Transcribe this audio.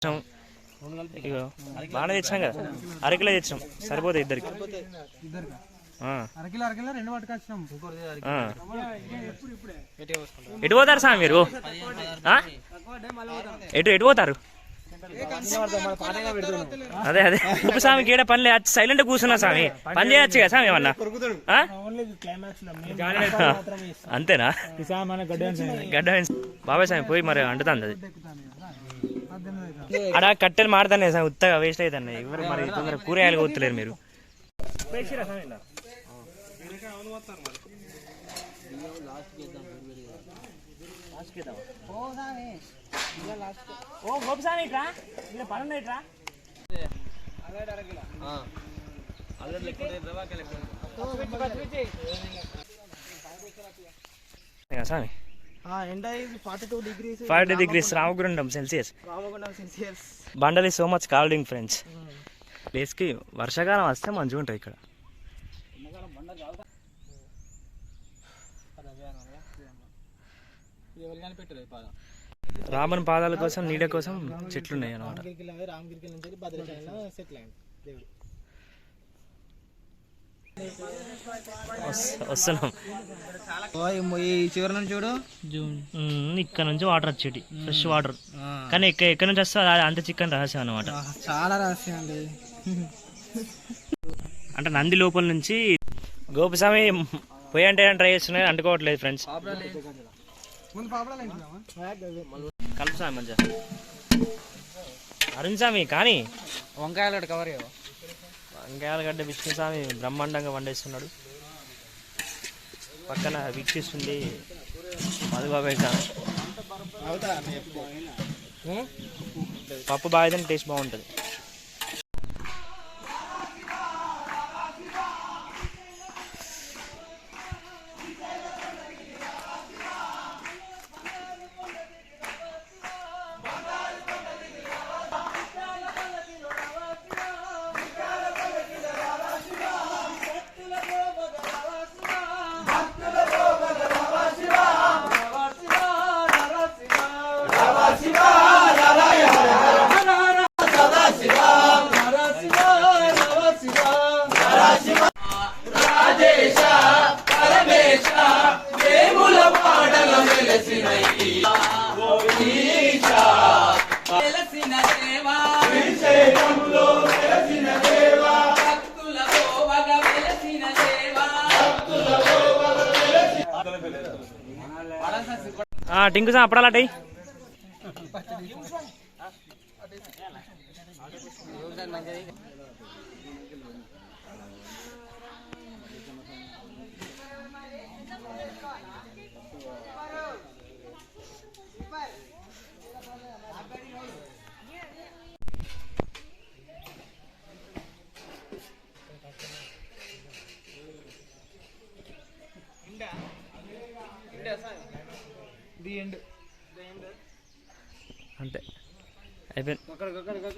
ఇగో బాగానే తెచ్చినాం కదా, అరకిలో తెచ్చినాం సరిపోతాయి ఇద్దరికి. ఎటు పోతారు సామి మీరు? ఎటు పోతారు? అదే అదే ఇప్పుడు స్వామి గీడ పని లేదు, సైలెంట్ కూర్చున్నా స్వామి, పని చేయొచ్చు కదా స్వామి ఏమన్నా? అంతేనా? గడ్డ బాబాయ్ స్వామి పోయి మరి అంటుతుంది అది అడా కట్టెలు మాడతానే సార్, ఉత్తగా వేస్ట్ అవుతాయి ఎవరు మరి తొందర కూరగాయలు కొత్తలేరు మీరు. స్వామి 40 degrees రామగుండం సెల్సియస్. బండల్ is so much scalding friends. ప్లేస్కి వర్షాకాలం వస్తే మంచిగా ఉంటుంది ఇక్కడ. రామన్ పాదాల కోసం నీడ కోసం చెట్లు ఉన్నాయి అన్నమాట. వస్తున్నాం చూడు, ఇక్కడ నుంచి వాటర్ వచ్చేటి ఫ్రెష్ వాటర్, కానీ ఎక్కడి నుంచి వస్తా అంత చికెన్ రహస్యం అన్నమాట, చాలా రహస్యం అండి. అంటే నంది లోపల నుంచి గోపిస్వామి పోయి అంటే ట్రై చేస్తున్నాయి, అంటుకోవట్లేదు ఫ్రెండ్స్. కలుపు స్వామి మంచిగా అరుణ్ స్వామి, కానీ వంకాయల కవర్ వంకాయలగడ్డ విష్ణు స్వామి బ్రహ్మాండంగా వండేస్తున్నాడు. పక్కన వీక్షిస్తుంది మధుబాబాయ్ స్వామి. పప్పు బాగా టేస్ట్ బాగుంటుంది. టింకు సార్ అప్పుడాలటై అంతే అయిపోయింది.